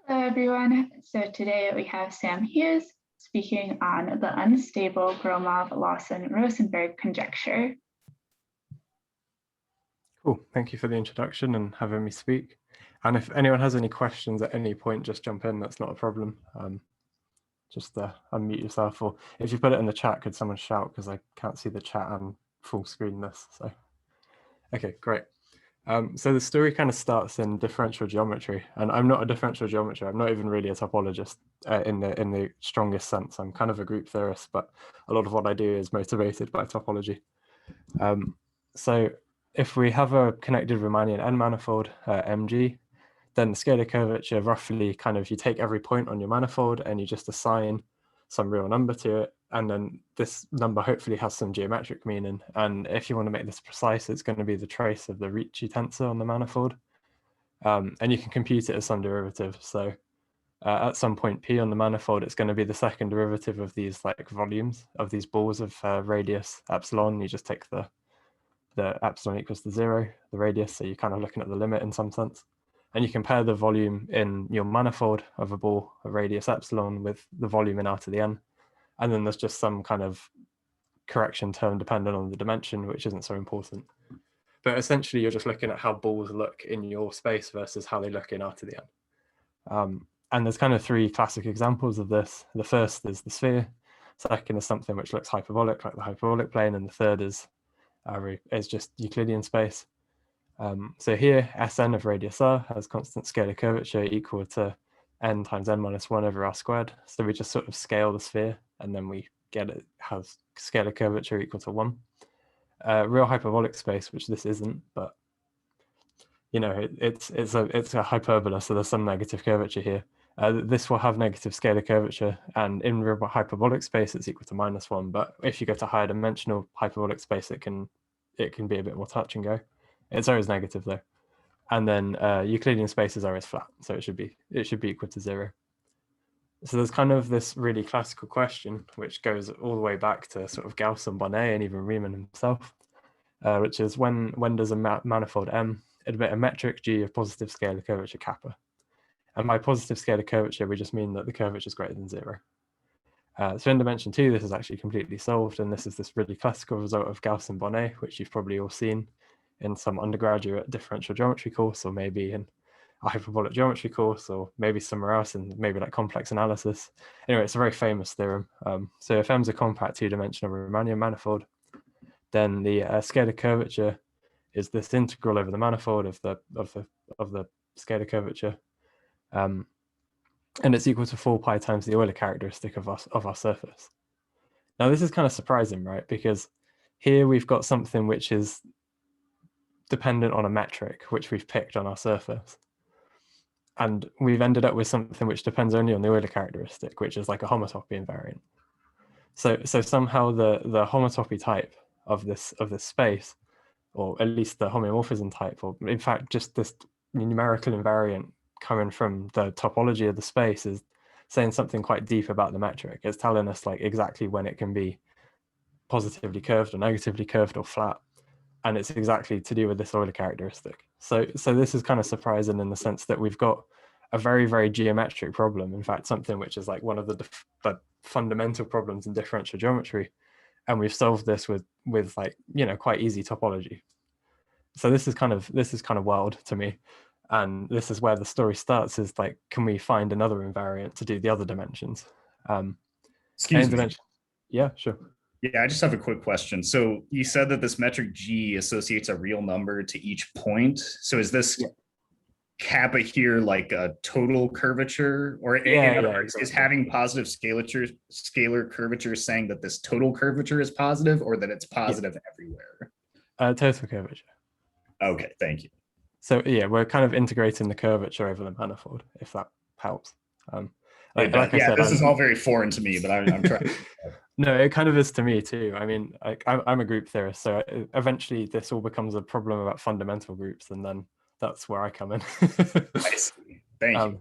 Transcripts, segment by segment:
Hello, everyone. So today we have Sam Hughes speaking on the unstable Gromov-Lawson-Rosenberg conjecture. Cool. Thank you for the introduction and having me speak. And if anyone has any questions at any point, just jump in. That's not a problem. Just unmute yourself, or if you put it in the chat, could someone shout, because I can't see the chat and full screen this. So, okay, great. So the story kind of starts in differential geometry, and I'm not a differential geometry. I'm not even really a topologist in the strongest sense. I'm kind of a group theorist, but a lot of what I do is motivated by topology. So if we have a connected Riemannian n-manifold, Mg, then the scalar curvature roughly kind of, you take every point on your manifold and you just assign some real number to it. And then this number hopefully has some geometric meaning. And if you want to make this precise, it's going to be the trace of the Ricci tensor on the manifold. And you can compute it as some derivative. So at some point P on the manifold, it's going to be the second derivative of these like volumes of these balls of radius epsilon. You just take the epsilon equals to 0, the radius, so you're kind of looking at the limit in some sense. And you compare the volume in your manifold of a ball of radius epsilon with the volume in R to the n. And then there's just some kind of correction term dependent on the dimension, which isn't so important. But essentially, you're just looking at how balls look in your space versus how they look in R to the n. And there's kind of three classic examples of this. The first is the sphere. Second is something which looks hyperbolic, like the hyperbolic plane. And the third is just Euclidean space. So here, Sn of radius r has constant scalar curvature equal to n times n minus 1 over r squared. So we just sort of scale the sphere, and then we get it has scalar curvature equal to 1. Real hyperbolic space, which this isn't, but you know, it's a hyperbola, so there's some negative curvature here. This will have negative scalar curvature, and in real hyperbolic space, it's equal to -1. But if you go to higher dimensional hyperbolic space, it can be a bit more touch and go. It's always negative though. And then Euclidean space is always flat, so it should be equal to 0. So there's kind of this really classical question, which goes all the way back to sort of Gauss and Bonnet and even Riemann himself, which is when does a manifold M admit a metric G of positive scalar curvature kappa? And by positive scalar curvature, we just mean that the curvature is greater than 0. So in dimension 2, this is actually completely solved, and this is this really classical result of Gauss and Bonnet, which you've probably all seen in some undergraduate differential geometry course, or maybe in a hyperbolic geometry course, or maybe somewhere else in maybe like complex analysis. Anyway, it's a very famous theorem. So if M's a compact two-dimensional Riemannian manifold, then the scalar curvature is this integral over the manifold of the scalar curvature, and it's equal to 4 pi times the Euler characteristic of our surface. Now this is kind of surprising, right? Because here we've got something which is dependent on a metric which we've picked on our surface, and we've ended up with something which depends only on the Euler characteristic, which is like a homotopy invariant. So somehow the homotopy type of this space, or at least the homeomorphism type, or in fact just this numerical invariant coming from the topology of the space, is saying something quite deep about the metric. It's telling us like exactly when it can be positively curved or negatively curved or flat, and it's exactly to do with this Euler characteristic. So this is kind of surprising in the sense that we've got a very, very geometric problem. In fact, something which is like one of the fundamental problems in differential geometry, and we've solved this with like, you know, quite easy topology. So this is kind of wild to me, and this is where the story starts. Is like, can we find another invariant to do the other dimensions? Excuse me. Yeah, sure. Yeah, I just have a quick question. So you said that this metric G associates a real number to each point. So is this kappa here like a total curvature? Or in other words, is having positive scalar curvature saying that this total curvature is positive, or that it's positive everywhere? Total curvature. Okay, thank you. So yeah, we're kind of integrating the curvature over the manifold, if that helps. I said, this is all very foreign to me, but I'm trying. No, it kind of is to me too. I mean, I'm a group theorist, so eventually this all becomes a problem about fundamental groups, and then that's where I come in. I see. Thank you.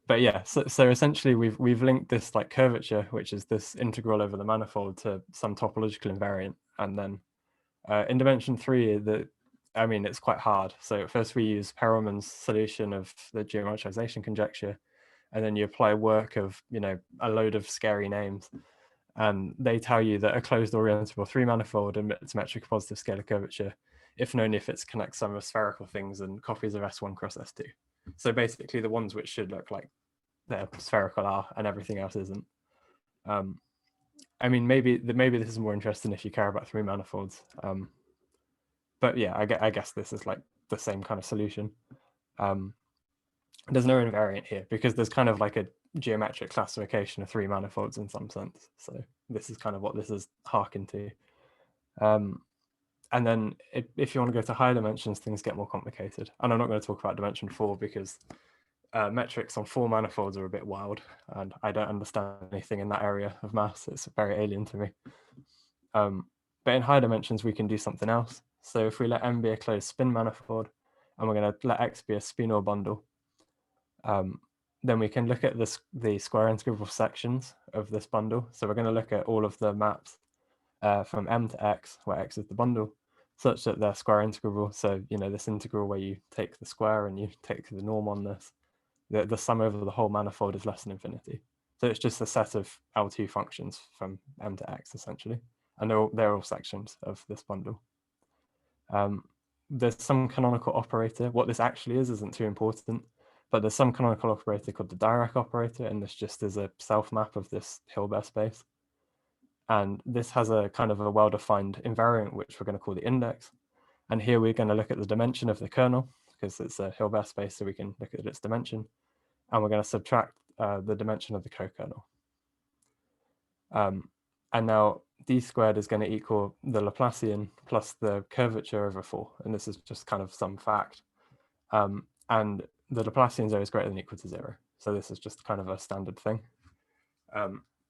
But yeah, so essentially we've linked this like curvature, which is this integral over the manifold, to some topological invariant, and then in dimension 3, it's quite hard. So first we use Perelman's solution of the geometrization conjecture, and then you apply work of, you know, a load of scary names, and they tell you that a closed orientable three manifold emits metric positive scalar curvature if and only if it connects some of spherical things and copies of S1 cross S2. So basically the ones which should look like they're spherical are and everything else isn't. I mean, maybe this is more interesting if you care about three manifolds. But yeah, I guess this is like the same kind of solution. There's no invariant here because there's kind of like a geometric classification of three manifolds in some sense. So this is kind of what this is harking to. And then if you want to go to higher dimensions, things get more complicated. And I'm not going to talk about dimension 4 because metrics on 4 manifolds are a bit wild, and I don't understand anything in that area of maths. It's very alien to me. But in higher dimensions, we can do something else. So if we let M be a closed spin manifold, and we're going to let X be a spin or bundle, then we can look at the square integrable sections of this bundle. So we're going to look at all of the maps from M to X, where X is the bundle, such that they're square integrable. So, you know, this integral where you take the square and you take the norm on this, the sum over the whole manifold is less than infinity. So it's just a set of L2 functions from M to X, essentially. And they're all sections of this bundle. There's some canonical operator. What this actually is isn't too important, but there's some canonical operator called the Dirac operator, and this just is a self-map of this Hilbert space. And this has a kind of a well-defined invariant, which we're going to call the index. And here we're going to look at the dimension of the kernel, because it's a Hilbert space, so we can look at its dimension. And we're going to subtract the dimension of the co-kernel. And now d squared is going to equal the Laplacian plus the curvature over 4. And this is just kind of some fact. And the Laplacian is always greater than or equal to 0. So this is just kind of a standard thing.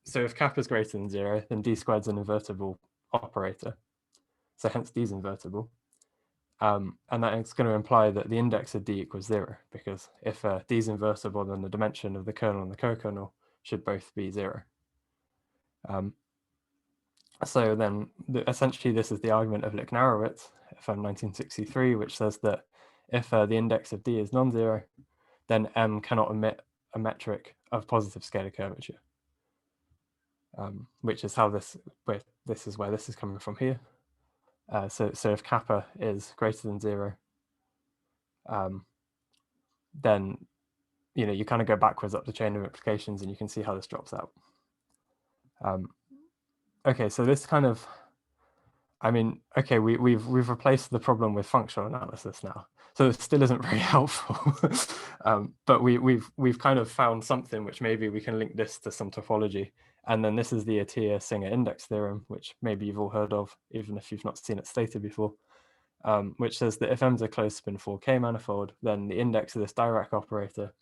So if kappa is greater than 0, then d squared is an invertible operator. So hence d is invertible. And that is going to imply that the index of d equals 0, because if d is invertible, then the dimension of the kernel and the co-kernel should both be 0. So then essentially this is the argument of Lick-Narowitz from 1963, which says that if the index of d is non-zero, then M cannot emit a metric of positive scalar curvature. Which is how this is where this is coming from here. So if kappa is greater than 0, then you kind of go backwards up the chain of implications, and you can see how this drops out. Okay, so this kind of, okay, we've replaced the problem with functional analysis now, so it still isn't very helpful. But we've kind of found something which maybe we can link this to some topology. And then this is the Atiyah-Singer index theorem, which maybe you've all heard of, even if you've not seen it stated before, which says that if M's a closed spin 4K manifold, then the index of this Dirac operator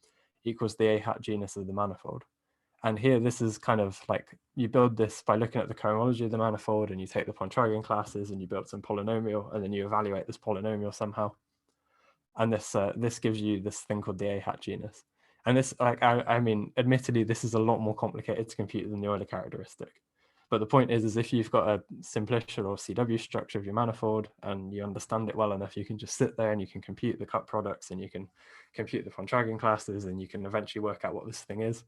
equals the A hat genus of the manifold. And here, this is kind of like, you build this by looking at the cohomology of the manifold, and you take the Pointryagin classes, and you build some polynomial, and then you evaluate this polynomial somehow. And this gives you this thing called the A hat genus. And this, admittedly, this is a lot more complicated to compute than the Euler characteristic. But the point is if you've got a simplicial or CW structure of your manifold and you understand it well enough, you can just sit there and you can compute the cut products, and you can compute the Pointryagin classes, and you can eventually work out what this thing is.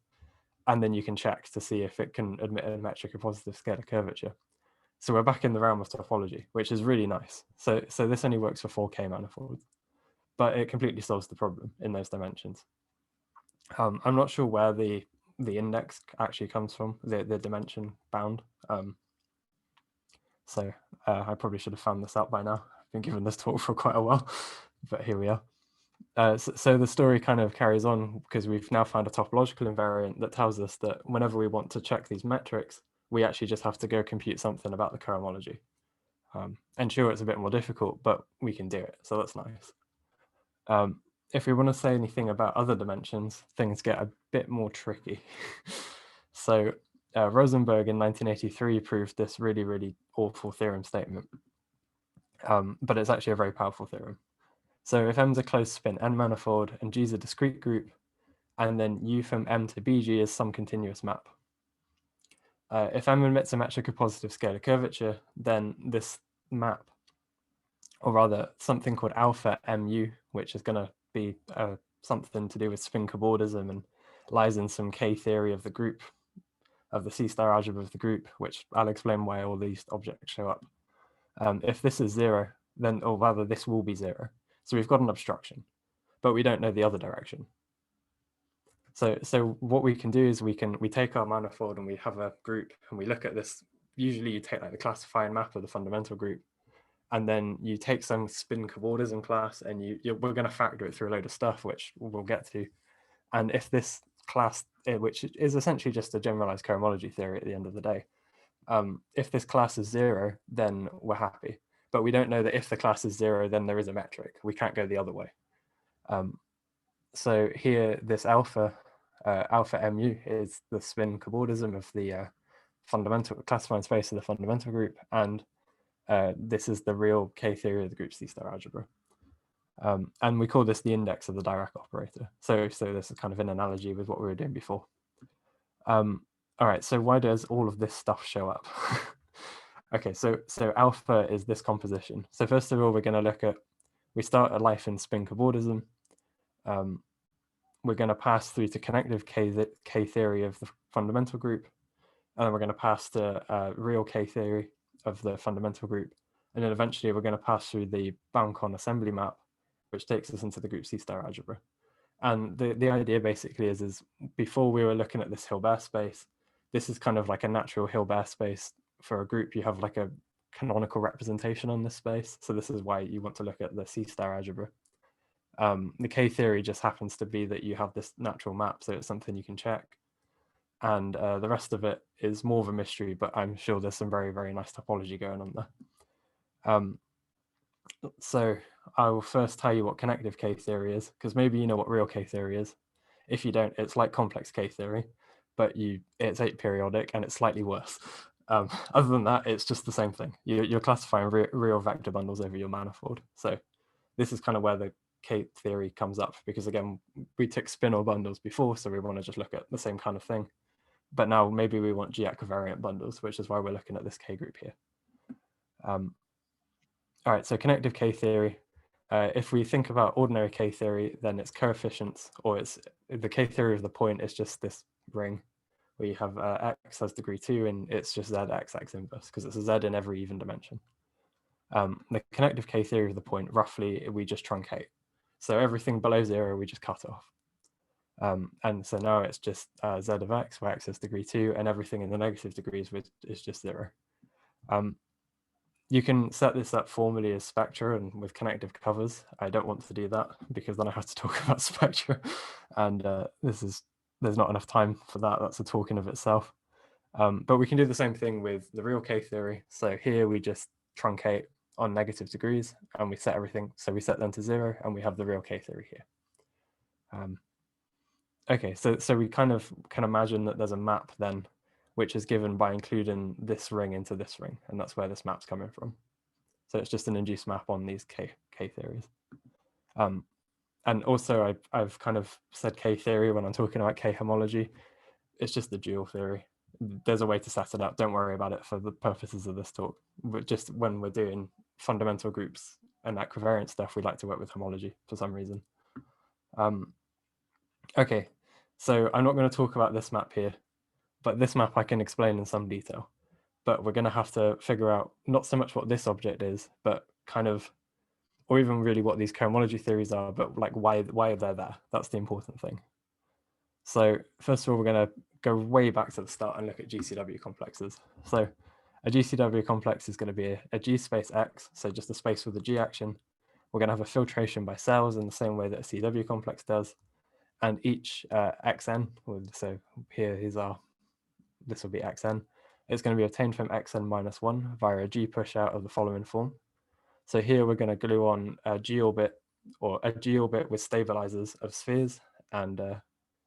And then you can check to see if it can admit a metric of positive scalar curvature. So we're back in the realm of topology, which is really nice. So this only works for 4K manifolds, but it completely solves the problem in those dimensions. I'm not sure where the index actually comes from, the dimension bound. So I probably should have found this out by now. I've been giving this talk for quite a while, but here we are. So the story kind of carries on because we've now found a topological invariant that tells us that whenever we want to check these metrics, we actually just have to go compute something about the cohomology. And sure, it's a bit more difficult, but we can do it. So that's nice. If we want to say anything about other dimensions, things get a bit more tricky. So Rosenberg in 1983 proved this really, really awful theorem statement. But it's actually a very powerful theorem. So if M's a closed spin N manifold and G's a discrete group, and then U from M to BG is some continuous map. If M emits a metric of positive scalar curvature, then this map, or rather something called alpha MU, which is going to be something to do with spin cobordism and lies in some K-theory of the group, of the C-star algebra of the group, which I'll explain why all these objects show up. If this is 0, then, or rather this will be 0. So we've got an obstruction, but we don't know the other direction. So what we can do is we take our manifold and we have a group and we look at this. Usually you take like the classifying map of the fundamental group, and then you take some spin cobordism class and we're going to factor it through a load of stuff, which we'll get to. And if this class, which is essentially just a generalized cohomology theory at the end of the day, if this class is 0, then we're happy. But we don't know that if the class is 0, then there is a metric. We can't go the other way. So here, this alpha mu is the spin cobordism of the fundamental classifying space of the fundamental group, and this is the real K-theory of the group C-star algebra. And we call this the index of the Dirac operator. So this is kind of an analogy with what we were doing before. All right, so why does all of this stuff show up? Okay, so alpha is this composition. So first of all, we're going to look at, we start a life in spin cobordism. We're going to pass through to connective K-theory of the fundamental group, and then we're going to pass to real K-theory of the fundamental group, and then eventually we're going to pass through the Bauncon assembly map, which takes us into the group C-star algebra. And the idea basically is before we were looking at this Hilbert space, this is kind of like a natural Hilbert space for a group. You have like a canonical representation on this space. So this is why you want to look at the C-star algebra. The K-theory just happens to be that you have this natural map, so it's something you can check. And the rest of it is more of a mystery, but I'm sure there's some very, very nice topology going on there. So I will first tell you what connective K-theory is, because maybe you know what real K-theory is. If you don't, it's like complex K-theory, but it's aperiodic and it's slightly worse. Other than that, it's just the same thing. You're classifying real vector bundles over your manifold. So this is kind of where the K-theory comes up, because again, we took spinor bundles before, so we want to just look at the same kind of thing. But now maybe we want G-equivariant bundles, which is why we're looking at this K group here. All right, so connective K-theory. If we think about ordinary K-theory, then it's coefficients, or it's the K-theory of the point is just this ring where you have x has degree 2, and it's just z x inverse, because it's a z in every even dimension. The connective K-theory of the point, roughly, we just truncate. So everything below 0, we just cut off. And so now it's just z of x, where x is degree 2, and everything in the negative degrees is just 0. You can set this up formally as spectra and with connective covers. I don't want to do that because then I have to talk about spectra, and there's not enough time for that. That's a talk in of itself. But we can do the same thing with the real K-theory. So here we just truncate on negative degrees and we set everything. So we set them to 0 and we have the real K-theory here. Okay, so we kind of can imagine that there's a map then, which is given by including this ring into this ring, and that's where this map's coming from. So it's just an induced map on these K-theories. And also I've kind of said K-theory when I'm talking about K-homology. It's just the dual theory. There's a way to set it up. Don't worry about it for the purposes of this talk. But just when we're doing fundamental groups and equivariant stuff, we like to work with homology for some reason. Okay, so I'm not going to talk about this map here, but this map I can explain in some detail. But we're going to have to figure out not so much what this object is, but kind of, or even really what these cohomology theories are, but like why they're there. That's the important thing. So first of all, we're going to go way back to the start and look at GCW complexes. So a GCW complex is going to be a G space X, so just a space with a G action. We're going to have a filtration by cells in the same way that a CW complex does. And each xn, so here this will be xn, it's going to be obtained from xn minus 1 via a G push out of the following form. So here we're going to glue on a G orbit, or a G orbit with stabilizers of spheres, and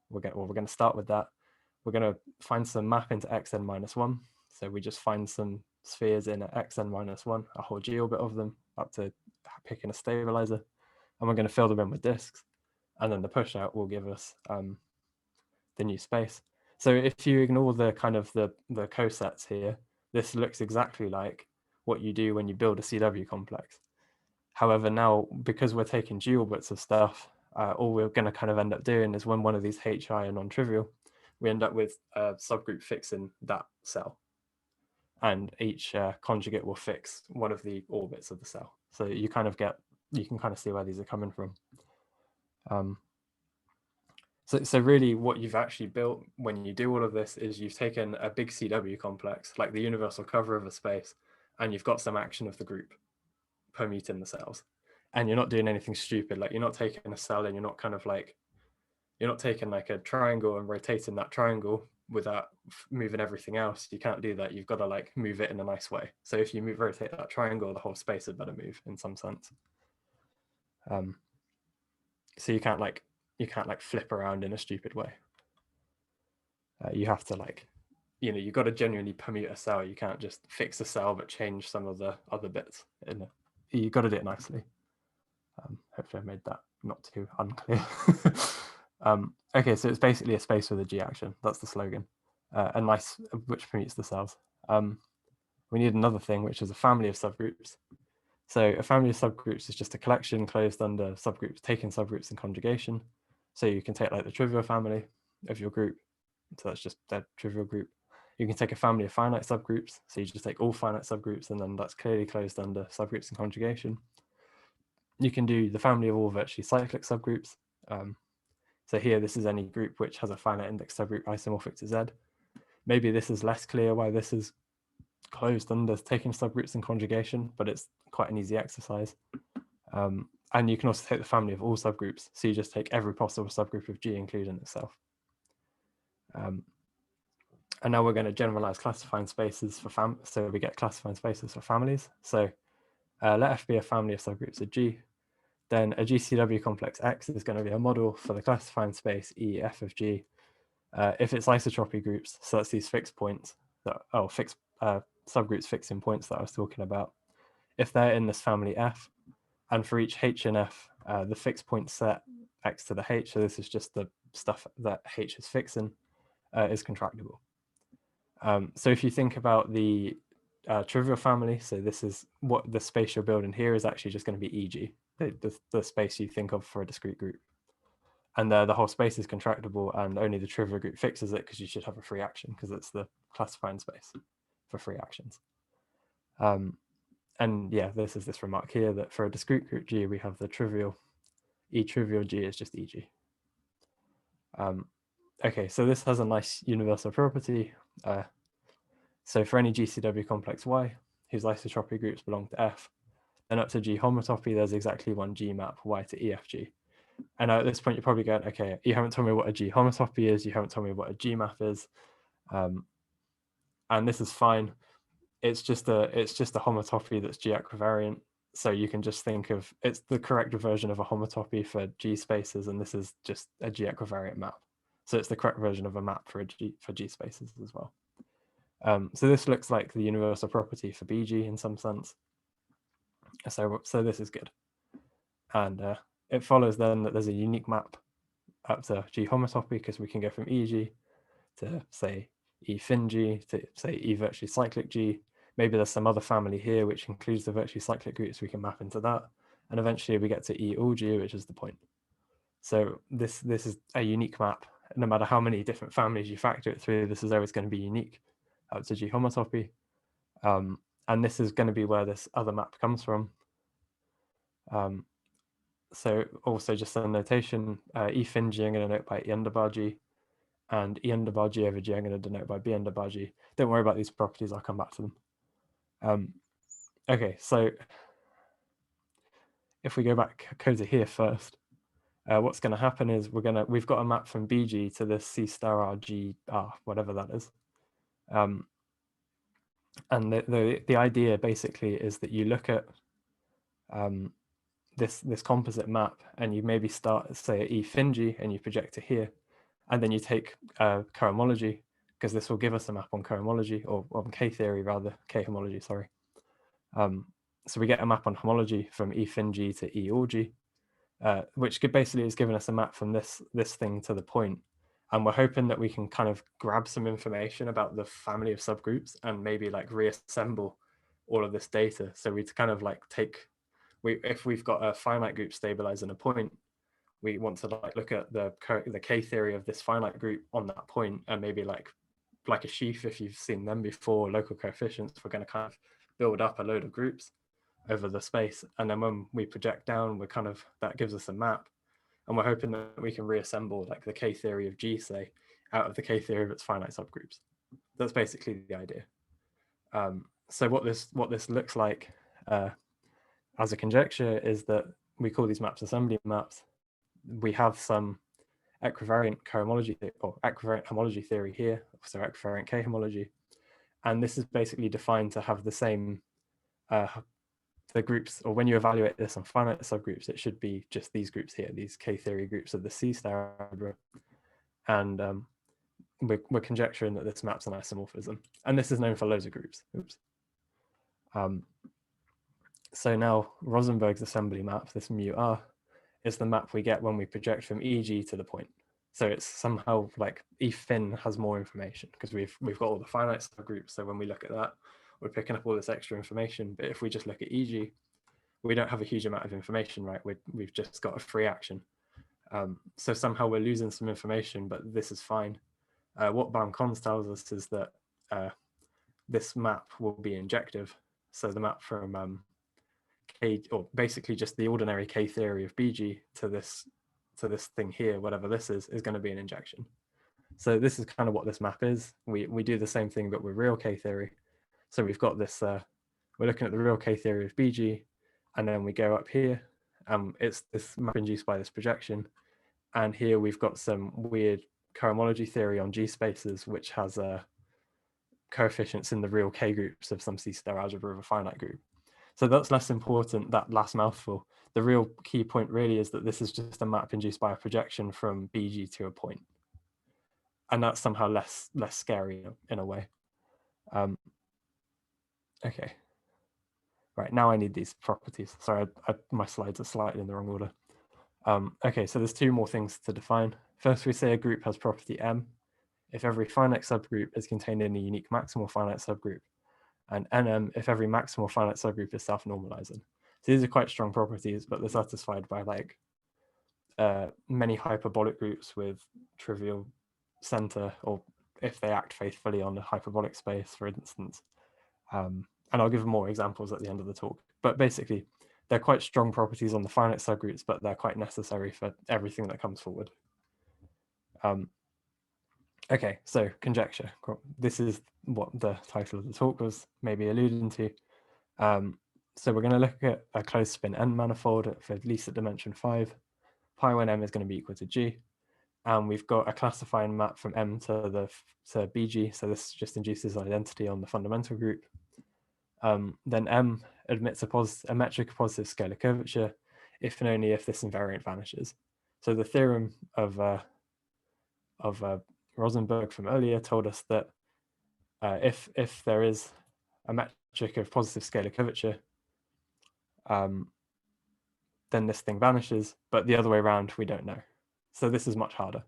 we're going to start with that. We're going to find some map into xn minus 1. So we just find some spheres in xn minus 1, a whole G orbit of them, up to picking a stabilizer, and we're going to fill them in with disks. And then the push out will give us the new space. So if you ignore the kind of the cosets here, this looks exactly like what you do when you build a CW complex. However, now because we're taking G orbits of stuff, all we're going to kind of end up doing is when one of these HI are non-trivial, we end up with a subgroup fixing that cell. And each conjugate will fix one of the orbits of the cell. So you kind of you can kind of see where these are coming from. So really what you've actually built when you do all of this is you've taken a big CW complex, like the universal cover of a space, and you've got some action of the group permuting the cells. And you're not doing anything stupid, like you're not taking a cell and you're not kind of like, you're not taking like a triangle and rotating that triangle without moving everything else. You can't do that. You've got to like move it in a nice way. So if you rotate that triangle, the whole space had better move in some sense. So you can't like flip around in a stupid way. You have to like, you've got to genuinely permute a cell. You can't just fix a cell but change some of the other bits. You've got to do it nicely. Hopefully I made that not too unclear. Okay, so it's basically a space with a G action. That's the slogan. A nice, which permutes the cells. We need another thing, which is a family of subgroups. So a family of subgroups is just a collection closed under subgroups, taking subgroups in conjugation. So you can take like the trivial family of your group. So that's just that trivial group. You can take a family of finite subgroups. So you just take all finite subgroups, and then that's clearly closed under subgroups in conjugation. You can do the family of all virtually cyclic subgroups. So here, this is any group which has a finite index subgroup isomorphic to Z. Maybe this is less clear why this is closed under taking subgroups in conjugation, but it's quite an easy exercise. And you can also take the family of all subgroups. So you just take every possible subgroup of G, including itself. And now we're going to generalize classifying spaces for so we get classifying spaces for families. So let F be a family of subgroups of G. Then a GCW complex X is going to be a model for the classifying space E F of G. If it's isotropy groups, so that's these fixed points, fixed subgroups fixing points that I was talking about. If they're in this family F, and for each H and F, the fixed point set X to the H, so this is just the stuff that H is fixing, is contractible. So if you think about the trivial family, so this is what the space you're building here is actually just going to be EG, the space you think of for a discrete group. And the whole space is contractible, and only the trivial group fixes it because you should have a free action because it's the classifying space for free actions. And yeah, this is this remark here that for a discrete group G, we have the trivial, E trivial G is just EG. Okay, so this has a nice universal property. So for any GCW complex Y, whose isotropy groups belong to F, then up to G homotopy, there's exactly one G map Y to EFG. And at this point, you're probably going, okay, you haven't told me what a G homotopy is, you haven't told me what a G map is, and this is fine. It's just a homotopy that's G equivariant. So you can just think of it's the correct version of a homotopy for G spaces, and this is just a G equivariant map. So it's the correct version of a map for G spaces as well. So this looks like the universal property for BG in some sense. So this is good, and it follows then that there's a unique map up to G homotopy because we can go from EG to say E fin G to say E virtually cyclic G. Maybe there's some other family here which includes the virtually cyclic groups. We can map into that, and eventually we get to E all G, which is the point. So this is a unique map. No matter how many different families you factor it through, this is always going to be unique up to G homotopy. And this is going to be where this other map comes from. So also just a notation, E fin G I'm going to note by E underbar G, and E underbar G over G I'm going to denote by B underbar G. Don't worry about these properties, I'll come back to them. Okay, so if we go back code to here first, what's going to happen is we've got a map from BG to this C star R G R, whatever that is. And the idea basically is that you look at this composite map, and you maybe start say at E fin G and you project it here, and then you take cohomology, because this will give us a map on cohomology, or on K theory rather, K homology, sorry. So we get a map on homology from E fin G to E all G, which basically is giving us a map from this thing to the point. And we're hoping that we can kind of grab some information about the family of subgroups and maybe like reassemble all of this data. So we kind of like if we've got a finite group stabilizing a point, we want to like look at the K theory of this finite group on that point, and maybe like a sheaf, if you've seen them before, local coefficients, we're going to kind of build up a load of groups over the space. And then when we project down, we're kind of, that gives us a map. And we're hoping that we can reassemble like the K theory of G, say, out of the K theory of its finite subgroups. That's basically the idea. So what this looks like as a conjecture is that we call these maps assembly maps. We have some equivariant cohomology or equivariant homology theory here, so equivariant K-homology. And this is basically defined to have the same, the groups, or when you evaluate this on finite subgroups, it should be just these groups here, these K-theory groups of the C-star algebra. And we're conjecturing that this maps an isomorphism. And this is known for loads of groups. Oops. So now Rosenberg's assembly map, this mu R, is the map we get when we project from EG to the point. So it's somehow like E fin has more information because we've got all the finite subgroups. So when we look at that, we're picking up all this extra information. But if we just look at EG, we don't have a huge amount of information, right? We've just got a free action. So somehow we're losing some information, but this is fine. What Baum-Cons tells us is that this map will be injective. So the map from K, or basically just the ordinary K theory of BG to this thing here, whatever this is going to be an injection. So this is kind of what this map is. We do the same thing, but with real K theory. So we've got this, we're looking at the real K theory of BG, and then we go up here, it's this map induced by this projection. And here we've got some weird cohomology theory on G spaces, which has coefficients in the real K groups of some C-star algebra of a finite group. So that's less important, that last mouthful. The real key point really is that this is just a map induced by a projection from BG to a point. And that's somehow less scary in a way. Okay. Right, now I need these properties. Sorry, my slides are slightly in the wrong order. Okay, so there's two more things to define. First, we say a group has property M if every finite subgroup is contained in a unique maximal finite subgroup, and NM if every maximal finite subgroup is self-normalizing. So these are quite strong properties, but they're satisfied by like many hyperbolic groups with trivial center, or if they act faithfully on the hyperbolic space, for instance. And I'll give more examples at the end of the talk. But basically, they're quite strong properties on the finite subgroups, but they're quite necessary for everything that comes forward. Okay, so conjecture. This is what the title of the talk was maybe alluding to. So we're going to look at a closed spin N manifold for at least at dimension 5. Pi when M is going to be equal to G. And we've got a classifying map from M to BG. So this just induces identity on the fundamental group. Then M admits a metric positive scalar curvature if and only if this invariant vanishes. So the theorem of Rosenberg from earlier told us that if there is a metric of positive scalar curvature, then this thing vanishes, but the other way around, we don't know. So this is much harder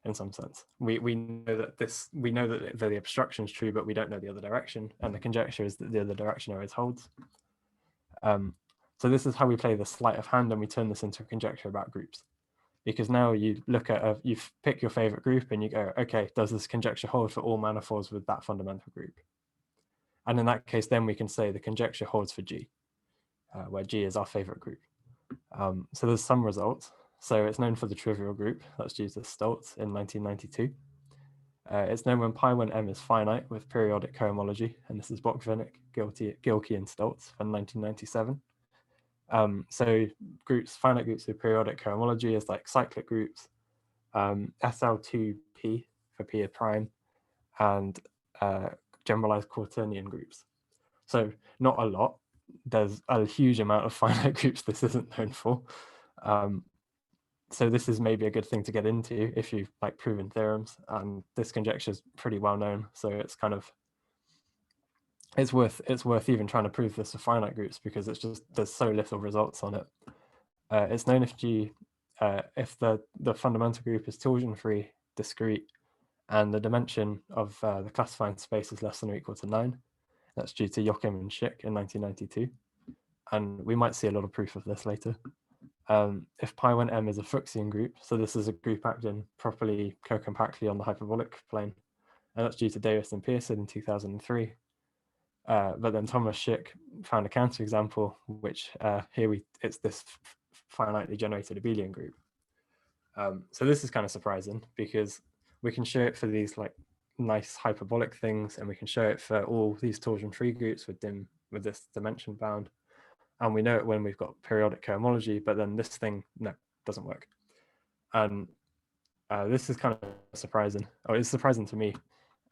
in some sense. We know that the obstruction is true, but we don't know the other direction. And the conjecture is that the other direction always holds. So this is how we play the sleight of hand, and we turn this into a conjecture about groups. Because now you look at, you pick your favorite group and you go, okay, does this conjecture hold for all manifolds with that fundamental group? And in that case, then we can say the conjecture holds for G, where G is our favorite group. So there's some results. So it's known for the trivial group, that's due to Stoltz in 1992. It's known when pi when M is finite with periodic cohomology, and this is Bokvinnik, Gilkey, and Stoltz from 1997. So finite groups with periodic cohomology is like cyclic groups, SL2P for P prime, and generalized quaternion groups. So not a lot. There's a huge amount of finite groups this isn't known for. So this is maybe a good thing to get into if you've like proven theorems, and this conjecture is pretty well known. So it's kind of, it's worth even trying to prove this for finite groups because it's just, there's so little results on it. It's known if G, if the fundamental group is torsion-free, discrete, and the dimension of the classifying space is less than or equal to 9. That's due to Joachim and Schick in 1992. And we might see a lot of proof of this later. if pi1m is a Fuchsian group, so this is a group acting properly co-compactly on the hyperbolic plane, and that's due to Davis and Pearson in 2003. But then Thomas Schick found a counterexample, which it's this finitely generated abelian group. So this is kind of surprising because we can show it for these like nice hyperbolic things, and we can show it for all these torsion-free groups with this dimension bound, and we know it when we've got periodic cohomology. But then this thing doesn't work, and this is kind of surprising. Oh, it's surprising to me.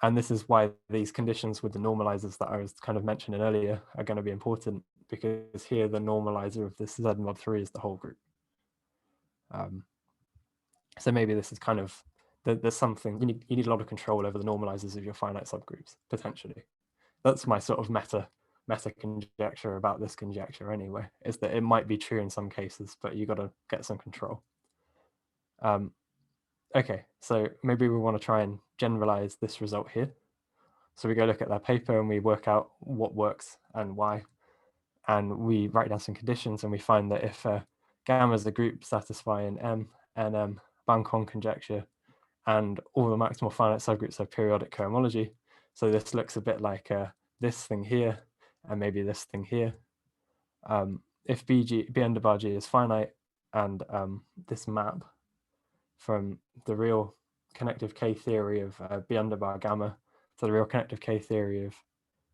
And this is why these conditions with the normalizers that I was kind of mentioning earlier are going to be important, because here the normalizer of this Z mod 3 is the whole group. So maybe this is kind of, there's something, you need a lot of control over the normalizers of your finite subgroups, potentially. That's my sort of meta conjecture about this conjecture anyway, is that it might be true in some cases, but you got to get some control. Okay, so maybe we want to try and generalize this result here. So we go look at their paper and we work out what works and why. And we write down some conditions, and we find that if gamma is a group satisfying M and M Bancon conjecture, and all the maximal finite subgroups have periodic cohomology, so this looks a bit like this thing here and maybe this thing here. If B under bar G is finite, and this map from the real connective K theory of B under bar gamma to the real connective K theory of,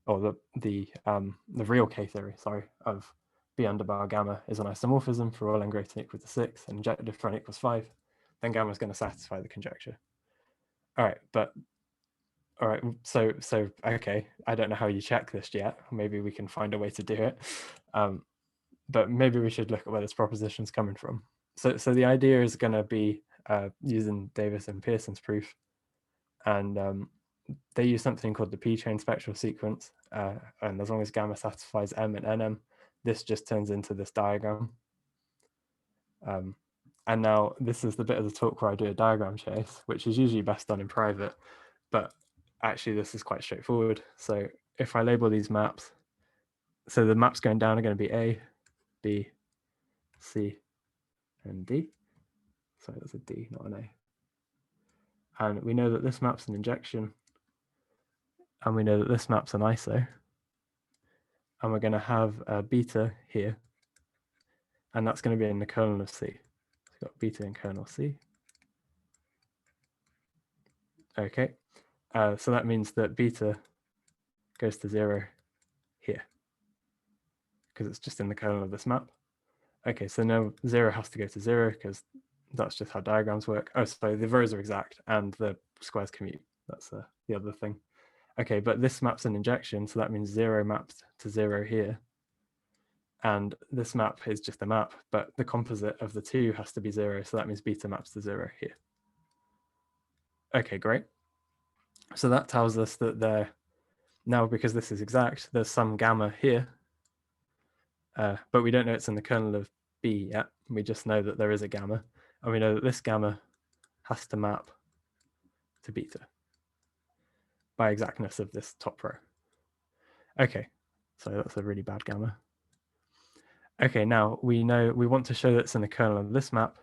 or the real K theory, sorry, of B under bar gamma is an isomorphism for all n greater than or equal to 6 and injective for n equals 5, then gamma is going to satisfy the conjecture. All right, so okay, I don't know how you check this yet. Maybe we can find a way to do it. But maybe we should look at where this proposition is coming from. So the idea is going to be using Davis and Pearson's proof, and they use something called the p-chain spectral sequence, and as long as gamma satisfies M and NM, this just turns into this diagram. And now this is the bit of the talk where I do a diagram chase, which is usually best done in private, but actually this is quite straightforward. So if I label these maps, so the maps going down are going to be A, B, C, and D. Sorry, that's a D, not an A. And we know that this map's an injection, and we know that this map's an iso. And we're going to have a beta here, and that's going to be in the kernel of C. So we've got beta in kernel C. Okay, so that means that beta goes to 0 here, because it's just in the kernel of this map. Okay, so now 0 has to go to 0, because that's just how diagrams work. Oh, so the rows are exact and the squares commute. That's the other thing. Okay, but this map's an injection, so that means 0 maps to 0 here. And this map is just a map, but the composite of the two has to be 0, so that means beta maps to 0 here. Okay, great. So that tells us that now, because this is exact, there's some gamma here, but we don't know it's in the kernel of B yet. We just know that there is a gamma, and we know that this gamma has to map to beta by exactness of this top row. Okay, so that's a really bad gamma. Okay, now we know we want to show that it's in the kernel of this map,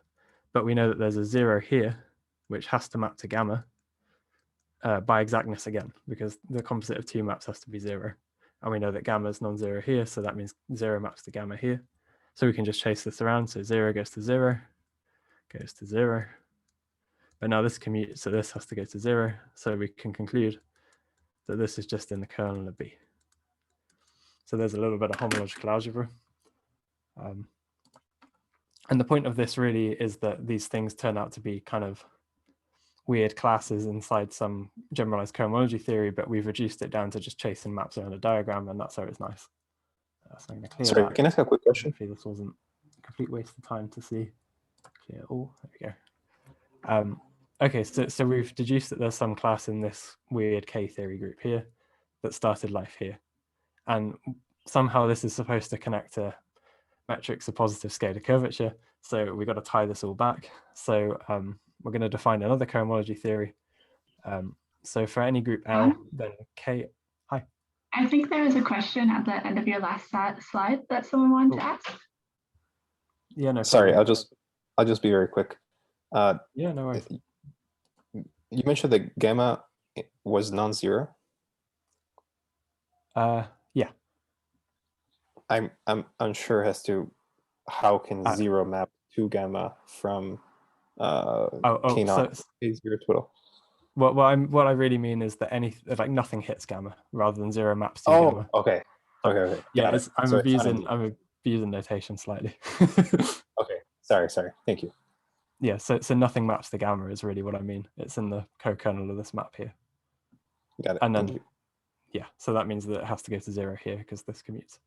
but we know that there's a 0 here, which has to map to gamma by exactness again, because the composite of two maps has to be 0. And we know that gamma is non-zero here, so that means 0 maps to gamma here. So we can just chase this around. So 0 goes to 0, goes to 0. But now this commutes, so this has to go to 0. So we can conclude that this is just in the kernel of B. So there's a little bit of homological algebra. And the point of this really is that these things turn out to be kind of weird classes inside some generalized cohomology theory, but we've reduced it down to just chasing maps around a diagram, and that's how it's nice. So I'm going to clear Sorry, that. can I ask a quick question? Hopefully this wasn't a complete waste of time to see. Clear all. There we go. Okay, so we've deduced that there's some class in this weird K theory group here that started life here, and somehow this is supposed to connect to metrics of positive scalar curvature. So we've got to tie this all back. So we're going to define another cohomology theory. So for any group L, then K. Hi. I think there was a question at the end of your last slide that someone wanted to ask. Yeah, no Sorry, problem. I'll just be very quick. Yeah, no worries. You mentioned that gamma was non-zero. Yeah. I'm unsure as to how can zero map to gamma from K naught A0 total. What I really mean is that like nothing hits gamma rather than zero maps to Oh, gamma. okay. Okay. Yeah, Got it. I'm So it's not indeed. abusing notation slightly. Okay. Sorry. Thank you. Yeah, so nothing maps to gamma is really what I mean. It's in the co-kernel of this map here. Got it. And Thank then, you. yeah, so that means that it has to go to 0 here because this commutes.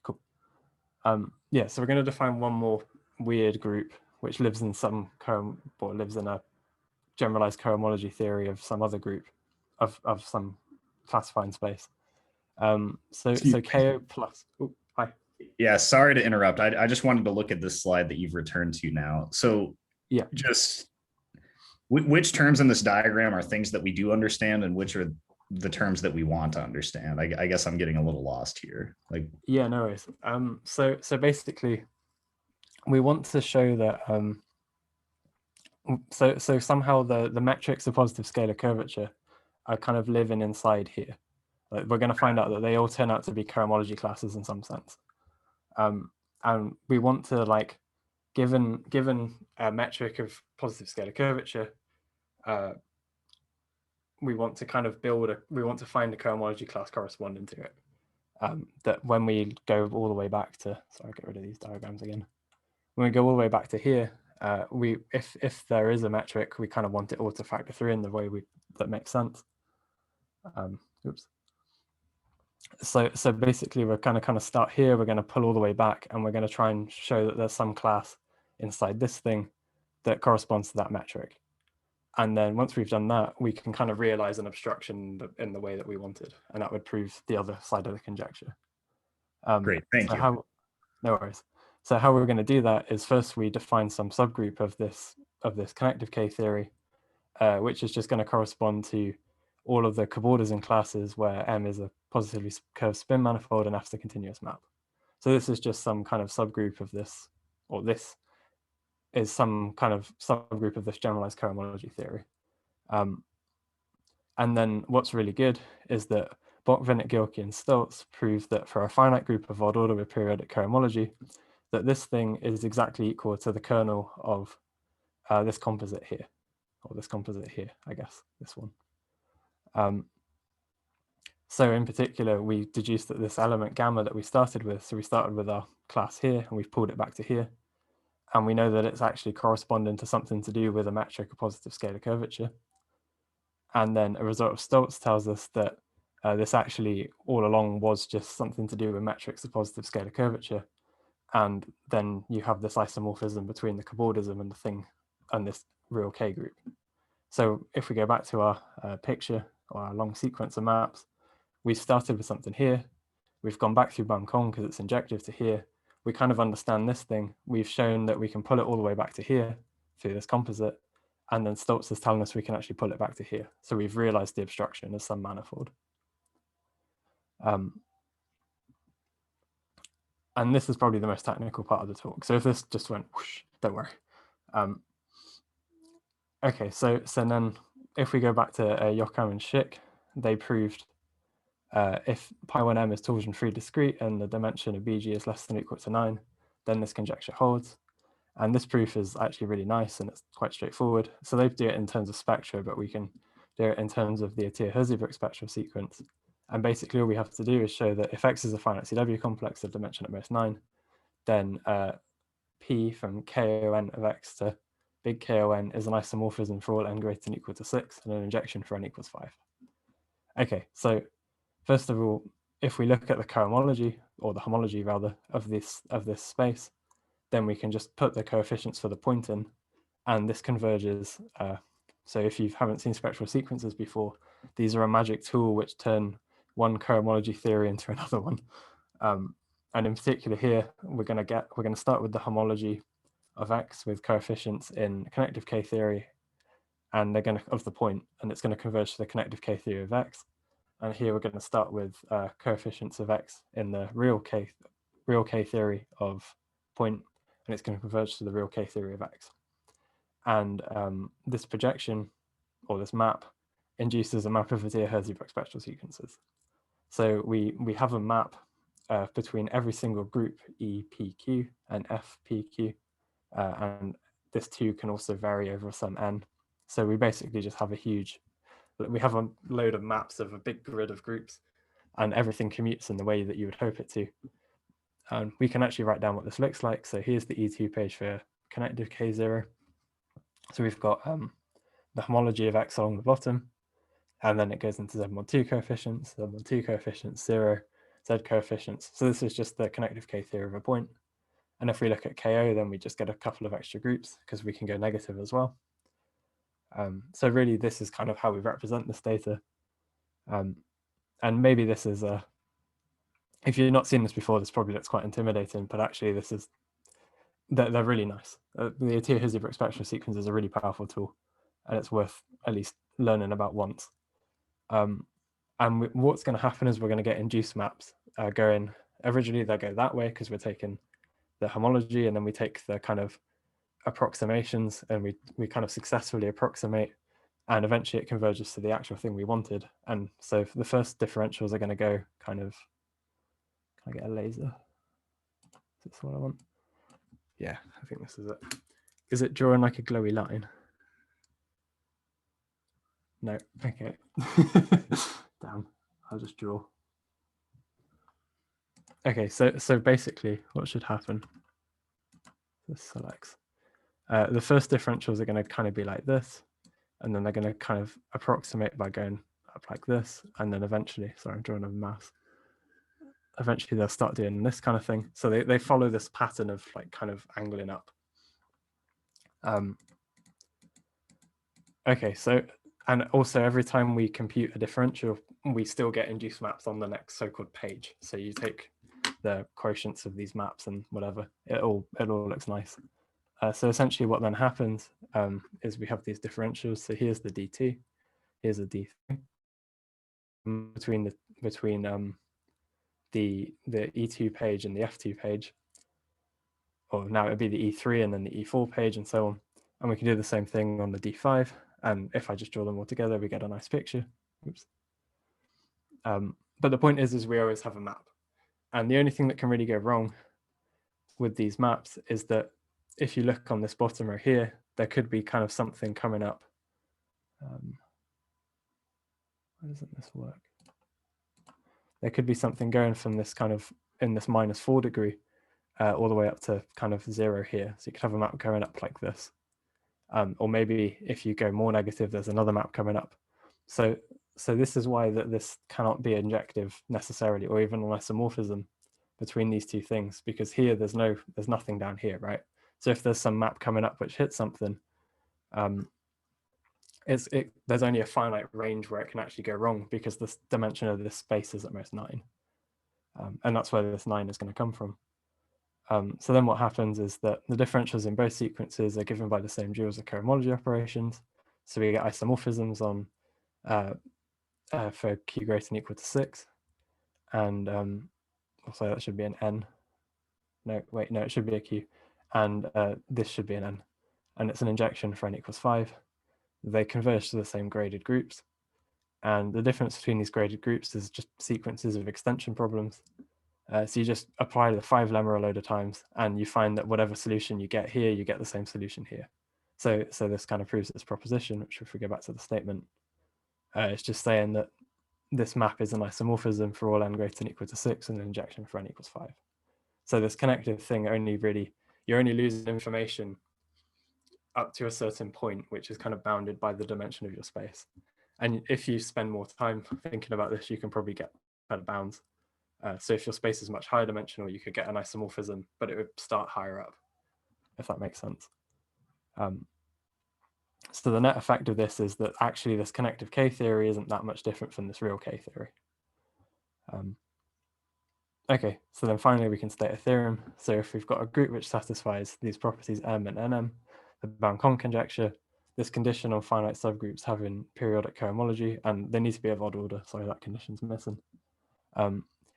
Cool. Yeah, so we're going to define one more weird group which lives in lives in a generalized cohomology theory of some other group of some classifying space. So KO plus. Oh, hi. Yeah, sorry to interrupt. I just wanted to look at this slide that you've returned to now. So yeah, just which terms in this diagram are things that we do understand and which are the terms that we want to understand? I guess I'm getting a little lost here. Like, yeah, no worries. So basically, we want to show that so somehow the metrics of positive scalar curvature are kind of living inside here. Like we're going to find out that they all turn out to be cohomology classes in some sense. And we want to, like, given a metric of positive scalar curvature, we want to kind of we want to find a cohomology class corresponding to it. That when we go all the way back to, sorry, get rid of these diagrams again. When we go all the way back to here, if there is a metric, we kind of want it all to factor through in the way that makes sense. Oops. So basically, we're kind of start here. We're going to pull all the way back, and we're going to try and show that there's some class inside this thing that corresponds to that metric. And then once we've done that, we can kind of realize an obstruction in the way that we wanted, and that would prove the other side of the conjecture. great, thank you. No worries. So how we're going to do that is first we define some subgroup of this connective K theory, which is just going to correspond to all of the cobordism classes where M is a positively curved spin manifold and F is a continuous map. So this is just some kind of subgroup of this, or this is some kind of subgroup of this generalized cohomology theory. And then what's really good is that Bock, Vinnick, Gilkey, and Stoltz prove that for a finite group of odd order with periodic cohomology, that this thing is exactly equal to the kernel of this composite here, or this composite here, I guess, this one. So in particular, we deduced that this element gamma that we started with, so we started with our class here, and we've pulled it back to here. And we know that it's actually corresponding to something to do with a metric of positive scalar curvature. And then a result of Stoltz tells us that this actually all along was just something to do with metrics of positive scalar curvature. And then you have this isomorphism between the cobordism and the thing and this real K group. So if we go back to our picture or our long sequence of maps, we started with something here. We've gone back through Bam-Kong because it's injective to here. We kind of understand this thing. We've shown that we can pull it all the way back to here through this composite. And then Stoltz is telling us we can actually pull it back to here. So we've realized the obstruction as some manifold. And this is probably the most technical part of the talk. So if this just went whoosh, don't worry. Okay, so then if we go back to Yocham and Schick, they proved if pi1m is torsion-free discrete and the dimension of BG is less than or equal to 9, then this conjecture holds. And this proof is actually really nice and it's quite straightforward. So they do it in terms of spectra, but we can do it in terms of the Atiyah-Herzberg spectral sequence. And basically all we have to do is show that if X is a finite CW complex of dimension at most 9, then P from KON of X to big KON is an isomorphism for all n greater than or equal to 6 and an injection for n equals 5. Okay, so first of all, if we look at the cohomology, or the homology rather, of this space, then we can just put the coefficients for the point in, and this converges. So if you haven't seen spectral sequences before, these are a magic tool which turn one cohomology theory into another one. And in particular here, we're going to start with the homology of X with coefficients in connective K theory, and they're going to of the point, and it's going to converge to the connective K theory of X. And here we're going to start with coefficients of X in the real K theory of point, and it's going to converge to the real K theory of X. And this projection, or this map, induces a map of Vertier-Herzberg spectral sequences. So we have a map between every single group EPQ and FPQ, and this too can also vary over some n. So we basically just have we have a load of maps of a big grid of groups, and everything commutes in the way that you would hope it to. And we can actually write down what this looks like. So here's the E2 page for connective K0. So we've got the homology of X along the bottom, and then it goes into Z12 coefficients, Z12 coefficients, 0, Z coefficients. So this is just the connective K theory of a point. And if we look at KO, then we just get a couple of extra groups because we can go negative as well. So really, this is kind of how we represent this data. And maybe this is if you've not seen this before, this probably looks quite intimidating, but actually they're really nice. The Vertier-Herzberg spectral sequence is a really powerful tool, and it's worth at least learning about once. And what's going to happen is we're going to get induced maps going. Originally, they'll go that way because we're taking the homology, and then we take the kind of approximations, and we kind of successfully approximate, and eventually it converges to the actual thing we wanted. And so the first differentials are going to go kind of, can I get a laser? Is this what I want? Yeah, I think this is it. Is it drawing like a glowy line? No, okay. Damn, I'll just draw. Okay, so basically what should happen, this selects. The first differentials are going to kind of be like this, and then they're going to kind of approximate by going up like this, and then eventually, sorry, I'm drawing a mouse. Eventually they'll start doing this kind of thing. So they follow this pattern of like kind of angling up. Okay, so, and also every time we compute a differential, we still get induced maps on the next so-called page. So you take the quotients of these maps and whatever, it all looks nice. So essentially what then happens is we have these differentials. So here's the DT, here's a D3. Between the E2 page and the F2 page, or now it would be the E3 and then the E4 page and so on. And we can do the same thing on the D5. And if I just draw them all together, we get a nice picture. Oops. But the point is we always have a map. And the only thing that can really go wrong with these maps is that if you look on this bottom row here, there could be kind of something coming up. Why doesn't this work? There could be something going from this kind of in this -4 degree all the way up to kind of 0 here. So you could have a map going up like this. Or maybe if you go more negative, there's another map coming up. So this is why that this cannot be injective necessarily, or even an isomorphism between these two things, because here there's nothing down here, right? So if there's some map coming up which hits something, there's only a finite range where it can actually go wrong, because the dimension of this space is at most 9. And that's where this 9 is going to come from. So then what happens is that the differentials in both sequences are given by the same duals of cohomology operations. So we get isomorphisms on for q greater than or equal to 6. And also that should be an n. No, wait, no, it should be a q. And this should be an n. And it's an injection for n equals 5. They converge to the same graded groups. And the difference between these graded groups is just sequences of extension problems. So you just apply the 5 lemma a load of times, and you find that whatever solution you get here, you get the same solution here. So this kind of proves this proposition, which if we go back to the statement, it's just saying that this map is an isomorphism for all n greater than or equal to 6 and an injection for n equals 5. So this connective thing you're only losing information up to a certain point, which is kind of bounded by the dimension of your space. And if you spend more time thinking about this, you can probably get better bounds. So if your space is much higher dimensional, you could get an isomorphism, but it would start higher up, if that makes sense. So the net effect of this is that actually this connective K theory isn't that much different from this real K theory. Okay, so then finally we can state a theorem. So if we've got a group which satisfies these properties M and NM, the bound-Conn conjecture, this condition on finite subgroups having periodic cohomology, and they need to be of odd order, sorry, that condition's missing.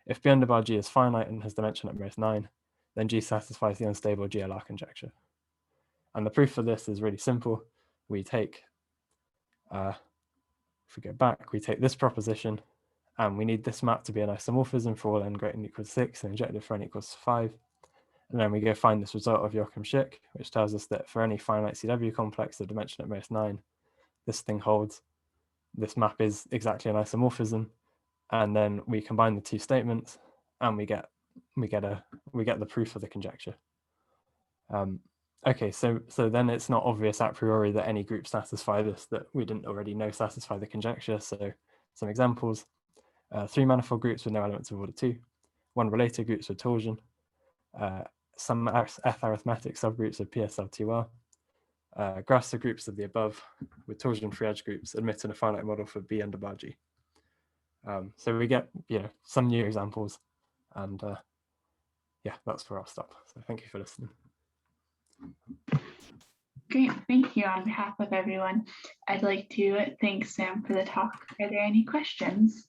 If B under bar G is finite and has dimension at most 9, then G satisfies the unstable GLR conjecture. And the proof for this is really simple. We take, if we go back, we take this proposition, and we need this map to be an isomorphism for all n greater than or equals 6 and injective for n equals 5. And then we go find this result of Joachim-Schick, which tells us that for any finite CW complex, the dimension at most 9, this thing holds. This map is exactly an isomorphism. And then we combine the two statements, and we get the proof of the conjecture. Okay, so then it's not obvious a priori that any group satisfy this that we didn't already know satisfy the conjecture. So some examples: 3 manifold groups with no elements of order 2, 1 related groups with torsion, some F-arithmetic subgroups of PSL2R, Grasser groups of the above with torsion-free edge groups admit in a finite model for B under bar G. So we get some new examples, and yeah, that's where I'll stop. So thank you for listening. Great, thank you. On behalf of everyone, I'd like to thank Sam for the talk. Are there any questions?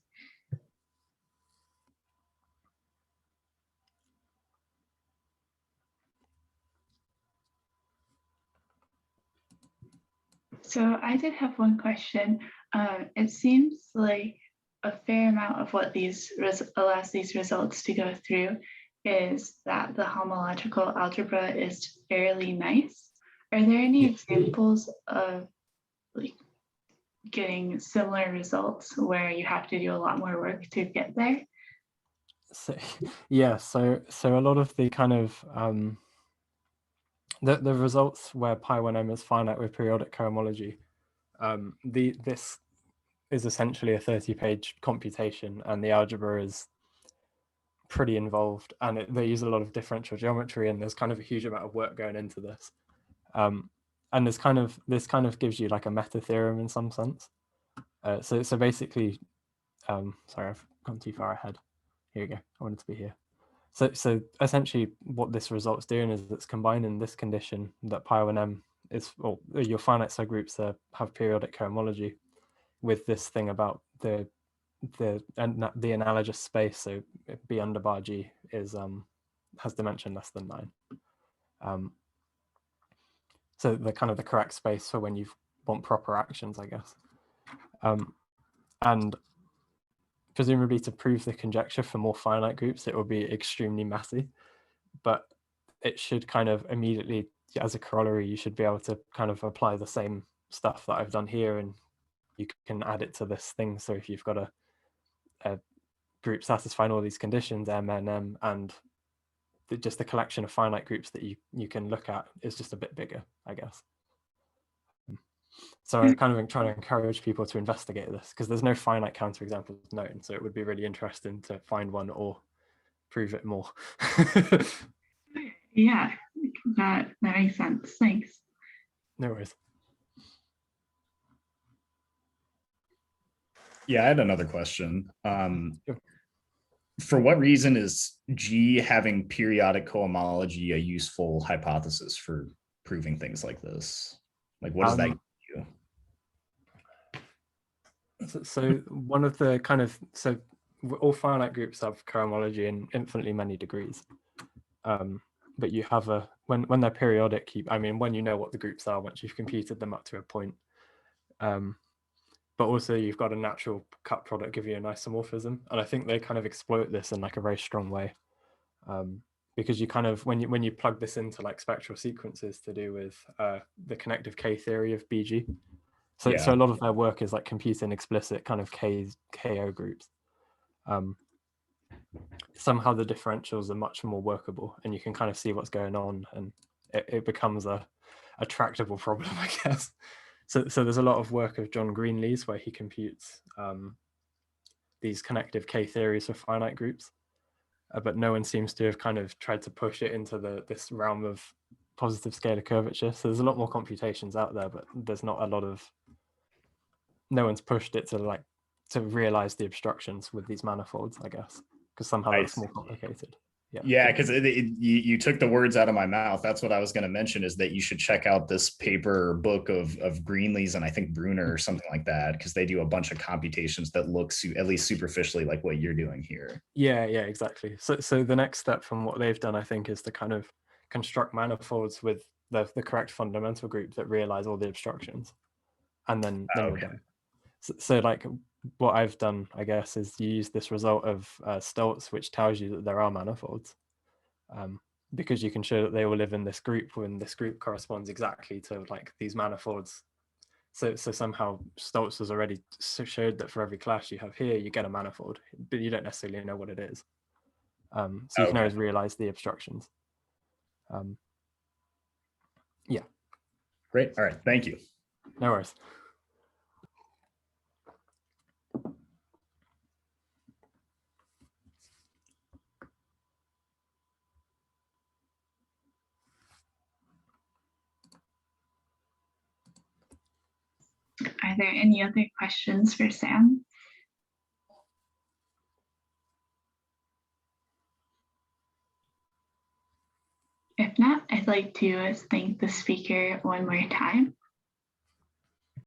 So I did have one question. It seems like a fair amount of what allows these results to go through is that the homological algebra is fairly nice. Are there any examples of like getting similar results where you have to do a lot more work to get there? So yeah, so a lot of the kind of the results where Pi1M is finite with periodic cohomology, this is essentially a 30-page computation, and the algebra is pretty involved, and they use a lot of differential geometry, and there's kind of a huge amount of work going into this. And this kind of gives you like a meta theorem in some sense. So basically, sorry, I've gone too far ahead. Here we go. I wanted to be here. So essentially, what this result's doing is it's combining this condition that Pi1M is, or your finite subgroups have periodic cohomology, with this thing about the analogous space. So B under bar G is has dimension less than 9. So the kind of the correct space for when you want proper actions, I guess. And presumably to prove the conjecture for more finite groups, it will be extremely messy, but it should kind of immediately, as a corollary, you should be able to kind of apply the same stuff that I've done here, and you can add it to this thing. So if you've got a group satisfying all these conditions, M, N, M, and just the collection of finite groups that you can look at is just a bit bigger, I guess. So I'm kind of trying to encourage people to investigate this, because there's no finite counterexamples known. So it would be really interesting to find one or prove it more. Yeah, that makes sense. Thanks. No worries. Yeah, I had another question. For what reason is G having periodic cohomology a useful hypothesis for proving things like this? Like, what does that give you? So one of the kind of, so all finite groups have cohomology in infinitely many degrees. But you have when they're periodic, when you know what the groups are, once you've computed them up to a point. But also you've got a natural cut product give you an isomorphism. And I think they kind of exploit this in like a very strong way. Because you kind of, when you plug this into like spectral sequences to do with the connective K theory of BG. So a lot of their work is like computing explicit kind of KO groups. Somehow the differentials are much more workable, and you can kind of see what's going on, and it becomes a tractable problem, I guess. So there's a lot of work of John Greenlee's where he computes these connective K theories for finite groups, but no one seems to have kind of tried to push it into this realm of positive scalar curvature. So there's a lot more computations out there, but there's not a lot of, no one's pushed it to realize the obstructions with these manifolds, I guess, because somehow it's more complicated. Yeah, because you took the words out of my mouth. That's what I was going to mention, is that you should check out this paper or book of Greenlee's and I think Bruner or something like that, because they do a bunch of computations that look at least superficially like what you're doing here. Yeah, exactly. So the next step from what they've done, I think, is to kind of construct manifolds with the correct fundamental group that realize all the obstructions, and then we're done. So like what I've done, I guess, is you use this result of Stoltz, which tells you that there are manifolds, because you can show that they all live in this group when this group corresponds exactly to like these manifolds. So somehow Stoltz has already showed that for every class you have here, you get a manifold, but you don't necessarily know what it is. So you can always realize the obstructions. Yeah. Great. All right. Thank you. No worries. Are there any other questions for Sam? If not, I'd like to thank the speaker one more time.